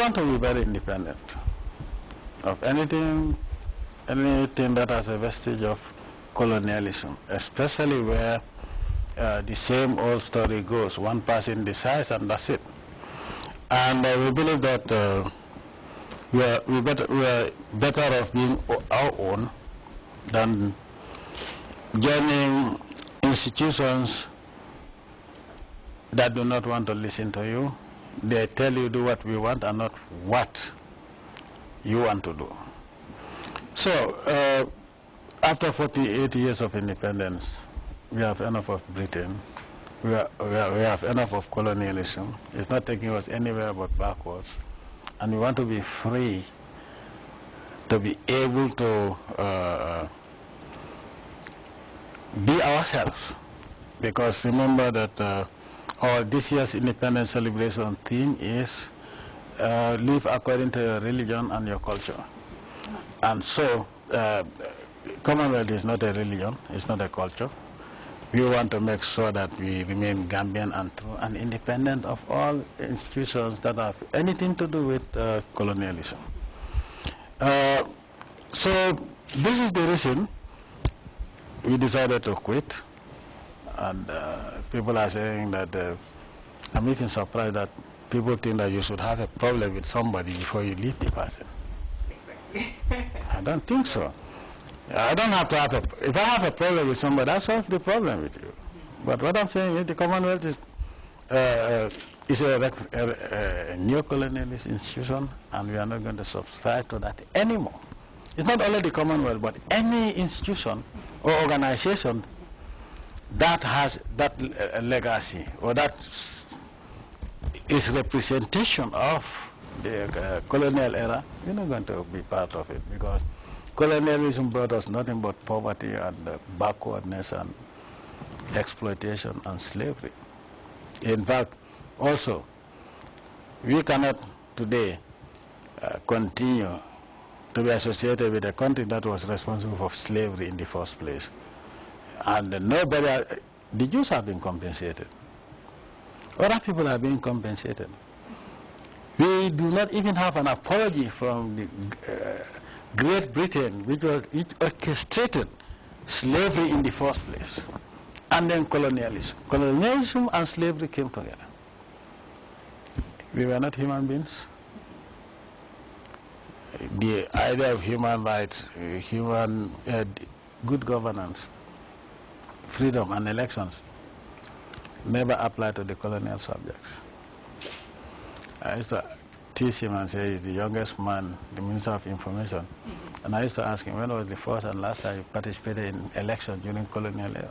want to be very independent of anything that has a vestige of colonialism, especially where the same old story goes. One person decides and that's it. And we believe that we are better off being our own than joining institutions that do not want to listen to you. They tell you do what we want and not what you want to do. So after 48 years of independence, we have enough of Britain. We have enough of colonialism. It's not taking us anywhere but backwards. And we want to be free to be able to be ourselves. Because remember that this year's independence celebration theme is live according to your religion and your culture. And so Commonwealth is not a religion, it's not a culture. We want to make sure that we remain Gambian and true and independent of all institutions that have anything to do with colonialism. So this is the reason we decided to quit. And people are saying that, I'm even surprised that people think that you should have a problem with somebody before you leave the person. Exactly. I don't think so. I don't have to have if I have a problem with somebody, I solve the problem with you. But what I'm saying is the Commonwealth is a neo-colonialist institution, and we are not going to subscribe to that anymore. It's not only the Commonwealth, but any institution or organization that has that legacy or that is representation of the colonial era, we're not going to be part of it, because colonialism brought us nothing but poverty and backwardness and exploitation and slavery. In fact, also, we cannot today continue to be associated with a country that was responsible for slavery in the first place. And nobody, the Jews have been compensated. Other people are being compensated. We do not even have an apology from the Great Britain, which orchestrated slavery in the first place, and then colonialism. Colonialism and slavery came together. We were not human beings. The idea of human rights, good governance, freedom and elections never applied to the colonial subjects. I used to tease him and say he's the youngest man, the Minister of Information. And I used to ask him, when was the first and last time you participated in election during colonial era?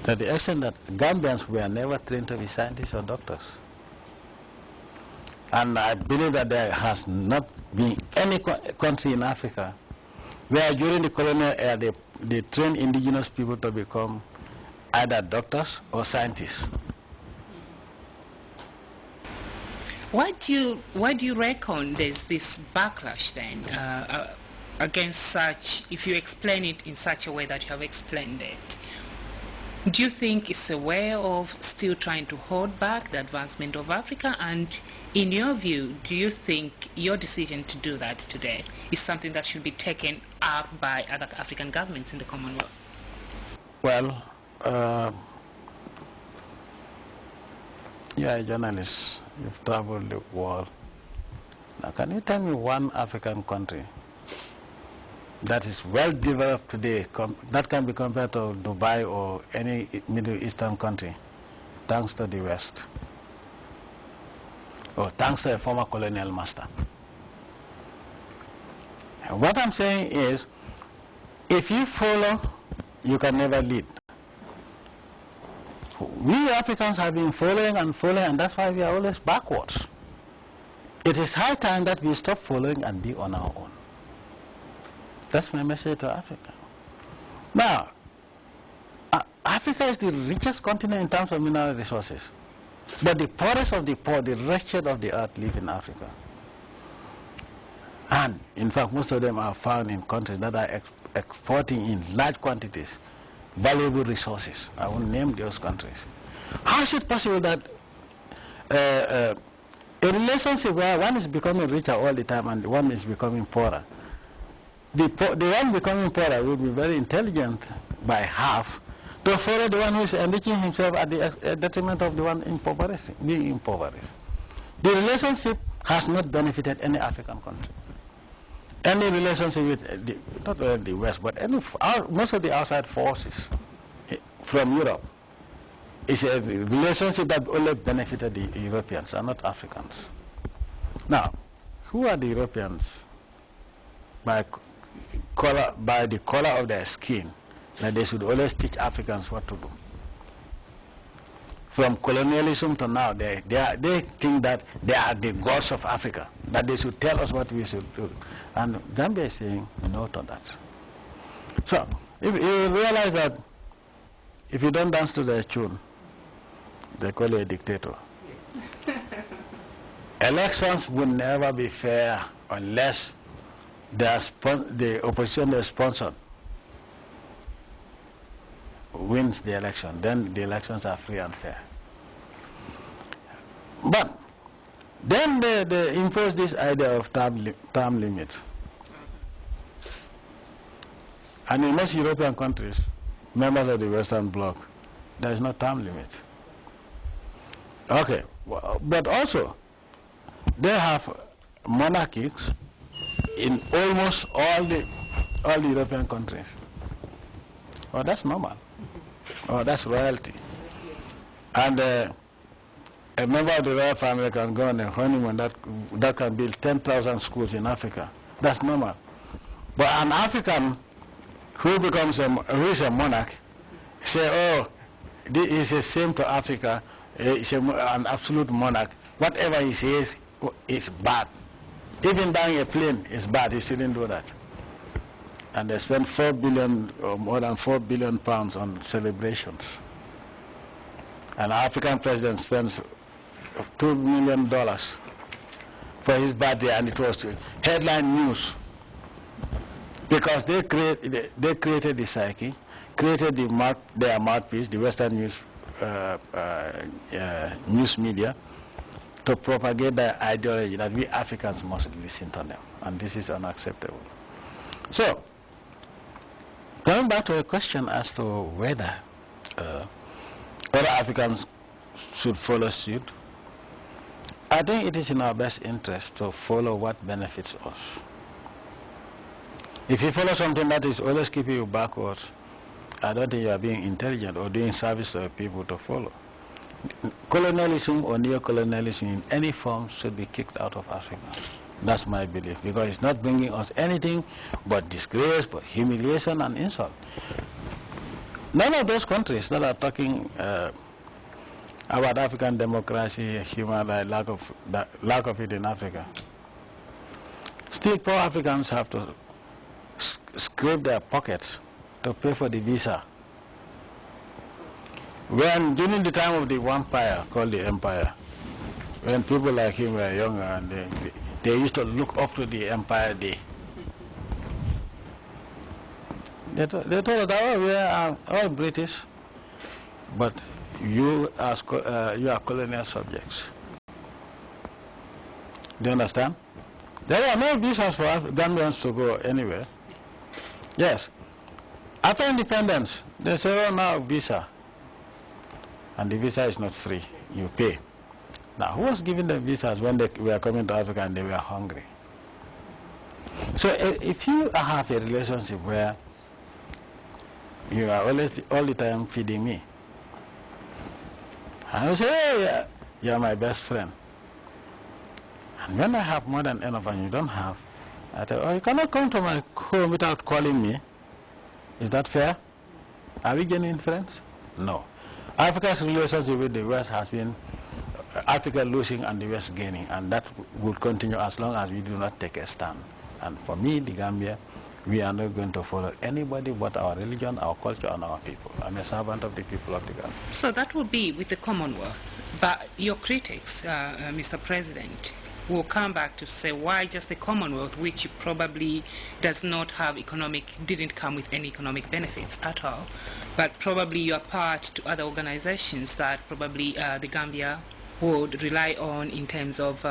To the extent that Gambians were never trained to be scientists or doctors. And I believe that there has not been any country in Africa where during the colonial era they trained indigenous people to become either doctors or scientists. Why do you reckon there's this backlash then against such, if you explain it in such a way that you have explained it? Do you think it's a way of still trying to hold back the advancement of Africa? And in your view, do you think your decision to do that today is something that should be taken up by other African governments in the Commonwealth? Well, you're a journalist. You've traveled the world. Now, can you tell me one African country that is well developed today, that can be compared to Dubai or any Middle Eastern country, thanks to the West, or thanks to a former colonial master? And what I'm saying is, if you follow, you can never lead. We Africans have been following, and that's why we are always backwards. It is high time that we stop following and be on our own. That's my message to Africa. Now, Africa is the richest continent in terms of mineral resources. But the poorest of the poor, the wretched of the earth, live in Africa. And, in fact, most of them are found in countries that are exporting in large quantities valuable resources. I won't name those countries. How is it possible that A relationship where one is becoming richer all the time and one is becoming poorer. The one becoming poorer will be very intelligent by half to follow the one who is enriching himself at the detriment of the one being impoverished. The relationship has not benefited any African country. Any relationship with, not only the West, but most of the outside forces from Europe is a relationship that only benefited the Europeans and not Africans. Now, who are the Europeans? By the color of their skin, that they should always teach Africans what to do. From colonialism to now, they think that they are the gods of Africa, that they should tell us what we should do. And Gambia is saying no to that. So, if you realize that if you don't dance to their tune, they call you a dictator. Yes. Elections will never be fair unless the opposition they sponsored wins the election. Then the elections are free and fair. But then they impose this idea of term limit. And in most European countries, members of the Western Bloc, there is no term limit. Okay, but also, they have monarchies in almost all the European countries. Oh, that's normal. Oh, that's royalty. And a member of the royal family can go on a honeymoon that can build 10,000 schools in Africa. That's normal. But an African who is a monarch, say, oh, this is the same to Africa. He's an absolute monarch. Whatever he says is bad. Even buying a plane is bad. He shouldn't do that. And they spend 4 billion or more than 4 billion pounds on celebrations. An African president spends $2 million for his birthday, and it was headline news because they created the psyche, created their mouthpiece, the Western news media, to propagate their ideology that we Africans must listen to them, and this is unacceptable. So, going back to a question as to whether other Africans should follow suit, I think it is in our best interest to follow what benefits us. If you follow something that is always keeping you backwards, I don't think you are being intelligent or doing service to the people to follow. Colonialism or neocolonialism in any form should be kicked out of Africa. That's my belief, because it's not bringing us anything but disgrace, but humiliation and insult. None of those countries that are talking about African democracy, human rights, lack of it in Africa, still poor Africans have to scrape their pockets to pay for the visa. When during the time of the vampire called the empire, when people like him were younger, and they used to look up to the Empire Day. They told us that, oh, we are all British, but you are colonial subjects. Do you understand? There were no visas for Gambians to go anywhere. Yes. After independence, they said, oh, now visa. And the visa is not free. You pay. Now, who was giving them visas when they were coming to Africa and they were hungry? So if you have a relationship where you are all the time feeding me, and you say, hey, you're my best friend. And when I have more than enough and you don't have, I tell you, oh, you cannot come to my home without calling me. Is that fair? Are we genuine friends? No. Africa's relationship with the West has been Africa losing and the West gaining, and that will continue as long as we do not take a stand. And for me, the Gambia, we are not going to follow anybody but our religion, our culture, and our people. I'm a servant of the people of the Gambia. So that would be with the Commonwealth. But your critics, Mr. President, will come back to say, why just the Commonwealth, which probably does not have didn't come with any economic benefits at all, but probably you are part to other organizations that probably the Gambia would rely on in terms of